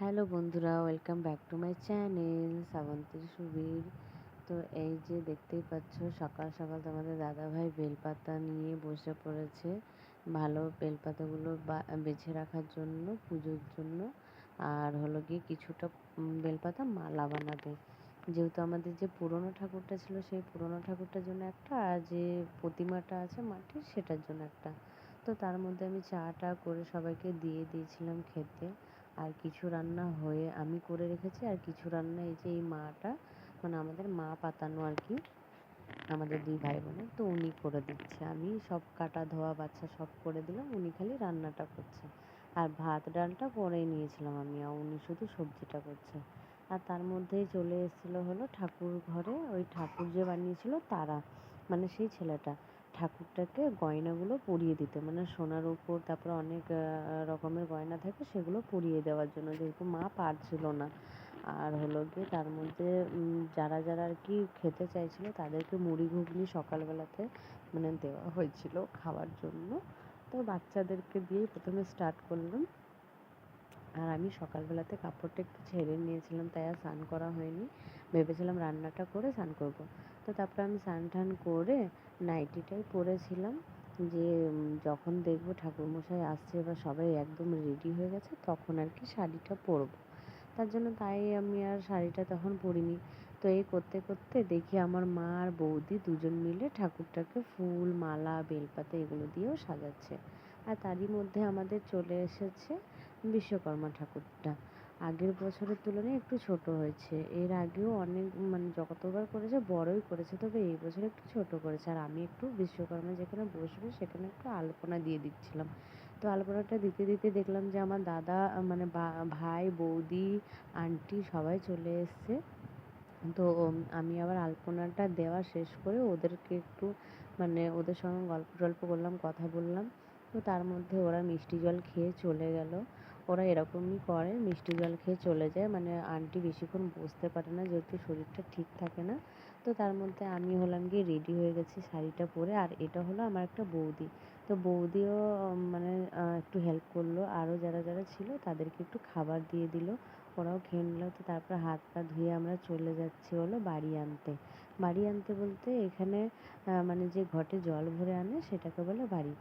Hello বন্ধুরা, welcome back to my channel Shrabanti Subir. তো এই যে দেখতেই পাচ্ছ, সকাল সকাল তোমাদের দাদাভাই বেলপাতা নিয়ে বসে পড়েছে ভালো বেলপাতাগুলো বেছে রাখার জন্য পুজোর জন্য। আর হলো গিয়ে কিছুটা বেলপাতা মালা বানাবে, যেহেতু আমাদের যে পুরনো ঠাকুরটা ছিল সেই পুরনো ঠাকুরটার জন্য একটা, আর যে প্রতিমাটা আছে মাটির সেটার জন্য একটা। তো তার মধ্যে আমি চাটা করে সবাইকে দিয়ে দিয়েছিলাম খেতে। আর কিছু রান্না হয়ে আমি করে রেখেছি, আর কিছু রান্না এই যে এই মাটা মানে আমাদের মা পাতানো আর কি, আমাদের দুই ভাই বোনের, তো উনি করে দিচ্ছে। আমি সব কাটা ধোয়া বাচ্চা সব করে দিলাম, উনি খালি রান্নাটা করছে। আর ভাত ডালটা করেই নিয়েছিলাম আমি, আর উনি শুধু সবজিটা করছে। আর তার মধ্যেই চলে এসেছিলো হলো ঠাকুর ঘরে ওই ঠাকুর যে বানিয়েছিল তারা, মানে সেই ছেলেটা ঠাকুরটাকে গয়নাগুলো পরিয়ে দিতে, মানে সোনার উপর তারপরে অনেক রকমের গয়না থাকে সেগুলো পরিয়ে দেওয়ার জন্য, যেহেতু মা পারছিল না। আর হলো গিয়ে তার মধ্যে যারা যারা আর কি খেতে চাইছিল তাদেরকে মুড়ি ঘুগনি সকালবেলাতে মানে দেওয়া হয়েছিল খাওয়ার জন্য। তো বাচ্চাদেরকে দিয়েই প্রথমে স্টার্ট করলাম। আর আমি সকালবেলাতে কাপড়টা একটু ছেড়ে নিয়েছিলাম, তাই আর স্নান করা হয়নি। ভেবেছিলাম রান্নাটা করে স্নান করব। তো তারপরে আমি স্নান টান করে নাইটিটাই পরেছিলাম, যে যখন দেখবো ঠাকুরমশাই আসছে বা সবাই একদম রেডি হয়ে গেছে তখন আর কি শাড়িটা পরবো। তার জন্য তাই আমি আর শাড়িটা তখন পরিনি। তো এই করতে করতে দেখি আমার মা আর বৌদি দুজন মিলে ঠাকুরটাকে ফুল মালা বেলপাতা এগুলো দিয়েও সাজাচ্ছে। আর তারই মধ্যে আমাদের চলে এসেছে বিশ্বকর্মা ঠাকুরটা। আগের বছরের তুলনায় একটু ছোট হয়েছে, এর আগেও অনেক মানে যতবার করেছে বড়ই করেছে, তবে এই বছর একটু ছোট করেছে। আর আমি একটু বিশ্বকর্মা যেখানে বসবে সেখানে একটু আলপনা দিয়ে দিচ্ছিলাম। তো আলপনাটা দিতে দিতে দেখলাম যে আমার দাদা মানে ভাই বৌদি আন্টি সবাই চলে এসছে। তো আমি আবার আলপনাটা দেওয়া শেষ করে ওদেরকে একটু মানে ওদের সঙ্গে গল্প টল্প করলাম, কথা বললাম। তো তার মধ্যে ওরা মিষ্টি জল খেয়ে চলে গেল। ওরা এরকমই করে, মিষ্টি জল খেয়ে চলে যায়, মানে আন্টি বেশিক্ষণ বসতে পারে না যেহেতু শরীরটা ঠিক থাকে না। তো তার মধ্যে আমি হলাম গিয়ে রেডি হয়ে গেছি শাড়িটা পরে। আর এটা হলো আমার একটা বৌদি, তো বৌদিও মানে একটু হেল্প করলো, আরও যারা যারা ছিল তাদেরকে একটু খাবার দিয়ে দিল, ওরাও খেয়ে নিল। তো তারপর হাত পা ধুয়ে আমরা চলে যাচ্ছি হলো বাড়ি আনতে। বাড়ি আনতে বলতে এখানে মানে যে ঘটে জল ভরে আনে সেটাকে বলে বাড়ি।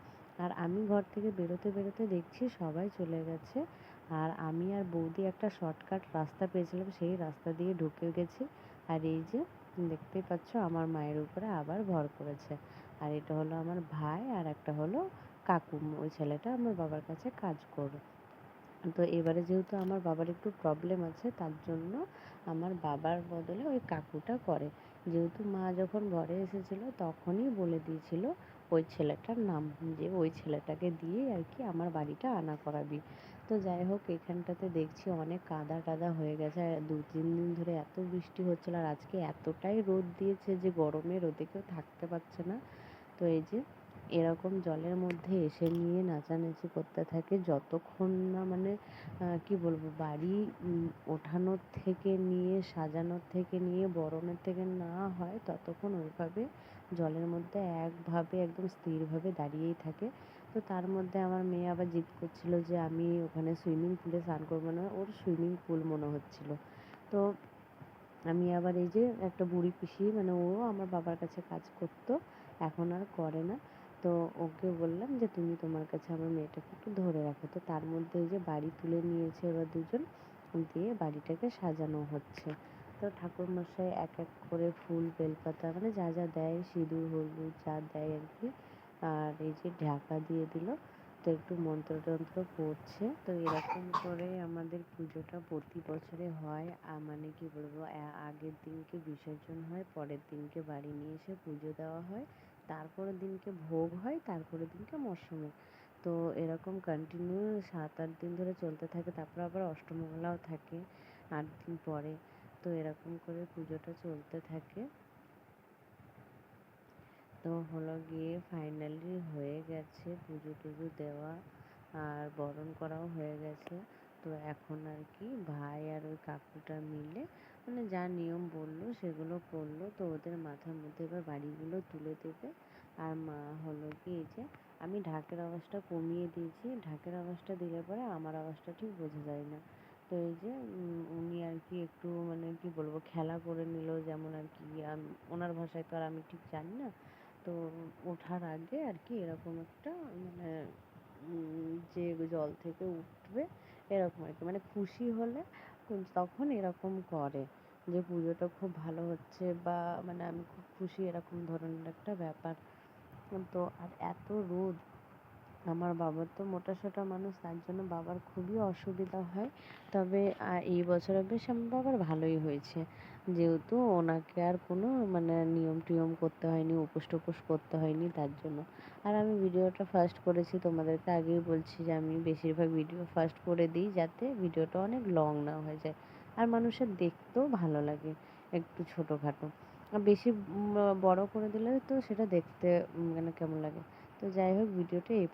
আর আমি ঘর থেকে বেরোতে বেরোতে দেখছি সবাই চলে গেছে, আর আমি আর বৌদি একটা শর্টকাট রাস্তা পেয়েছিলাম, সেই রাস্তা দিয়ে ঢুকে গেছি। আর এই যে দেখতেই পাচ্ছ আমার মায়ের উপরে আবার ভর করেছে। আর এটা হলো আমার ভাই, আর একটা হলো কাকু, ওই ছেলেটা আমার বাবার কাছে কাজ করে। তো এবারে যেহেতু আমার বাবার একটু প্রবলেম আছে তার জন্য আমার বাবার বদলে ওই কাকুটা করে। যেহেতু মা যখন ঘরে এসেছিলো তখনই বলে দিয়েছিল ওই ছেলেটার নাম, যে ওই ছেলেটাকে দিয়েই আর কি আমার বাড়িটা আনা করাবি। তো যাই হোক, এখানটাতে দেখছি অনেক কাদা টাদা হয়ে গেছে, আর 2-3 দিন ধরে এত বৃষ্টি হচ্ছিল, আর আজকে এতটাই রোদ দিয়েছে যে গরমে রোদে কেউ থাকতে পারছে না। তো এই যে এরকম জলের মধ্যে এসে নিয়ে নাচানাচি করতে থাকে, যতক্ষণ না মানে কি বলবো, বাড়ি ওঠানোর থেকে নিয়ে সাজানোর থেকে নিয়ে বরণের থেকে না হয় ততক্ষণ ওইভাবে জলের মধ্যে একভাবে একদম স্থিরভাবে দাঁড়িয়েই থাকে। তো তার মধ্যে আমার মেয়ে আবার জিদ করছিল যে আমি ওখানে সুইমিং পুলে স্নান করবো না, ওর সুইমিং পুল মনে হচ্ছিল। তো আমি আবার এই যে একটা বুড়ি পিসি, মানে ও আমার বাবার কাছে কাজ করতো, এখন আর করে না। তো ওকে বললাম যে তুমি তোমার কাছে আমার মেয়েটাকে একটু ধরে রাখো। তো তার মধ্যে এই যে বাড়ি তুলে নিয়েছে ওরা দুজন, দিয়ে বাড়িটাকে সাজানো হচ্ছে। তো ঠাকুরমশাই এক এক করে ফুল বেলপাতা মানে যা যা দেয়, সিঁদুর হলুদ যা দেয় আর কি, আর এই যে ঢাকা দিয়ে দিল। তো একটু মন্ত্র টন্ত্র পড়ছে। তো এরকম করে আমাদের পুজোটা প্রতি বছরে হয়। মানে কি বলবো, আগের দিনকে বিসর্জন হয়, পরের দিনকে বাড়ি নিয়ে এসে পুজো দেওয়া হয়, তারপরের দিনকে ভোগ হয়, তারপরের দিনকে মশামে। তো এরকম কন্টিনিউ 7-8 দিন ধরে চলতে থাকে, তারপর আবার অষ্টমঙ্গলাও থাকে 8 দিন পরে। তো এরকম করে পুজোটা চলতে থাকে। তো হলো গিয়ে ফাইনালি হয়ে গেছে পুজো টুজো দেওয়া, আর বরণ করাও হয়ে গেছে। তো এখন আর কি ভাই আর ওই কাকুটা মিলে মানে যা নিয়ম বললো সেগুলো করলো। তো ওদের মাথার মধ্যে এবার বাড়িগুলো তুলে দেবে। আর মা হলো কি এই যে আমি ঢাকের আওয়াজটা কমিয়ে দিয়েছি, ঢাকের আওয়াজটা দিলে পরে আমার আওয়াজটা ঠিক বোঝা যায় না। তো এই যে উনি আর কি একটু মানে কি বলবো খেলা করে নিল, যেমন আর কি ওনার ভাষায় তো আর আমি ঠিক জানি না। তো ওঠার আগে আর কি এরকম একটা মানে যে জল থেকে উঠবে এরকম আর কি, মানে খুশি হলে তখন এরকম করে যে পুজোটা খুব ভালো হচ্ছে বা মানে আমি খুব খুশি, এরকম ধরনের একটা ব্যাপার। তো আর এত রোদ, আমার বাবা তো মোটাসোটা মানুষ, তার জন্য বাবার খুবই অসুবিধা হয়। তবে এই বছরে বেশ আমার বাবার ভালোই হয়েছে, যেহেতু ওনাকে আর কোনো মানে নিয়ম টিয়ম করতে হয়নি, উপোস টুপোস করতে হয়নি তার জন্য। আর আমি ভিডিওটা ফার্স্ট করেছি, তোমাদেরকে আগেই বলছি যে আমি বেশিরভাগ ভিডিও ফার্স্ট করে দিই যাতে ভিডিওটা অনেক লং না হয়ে যায় আর মানুষের দেখতেও ভালো লাগে, একটু ছোটোখাটো। আর বেশি বড় করে দিলে তো সেটা দেখতে মানে কেমন লাগে। তো যাই হোক, ভিডিওটা এই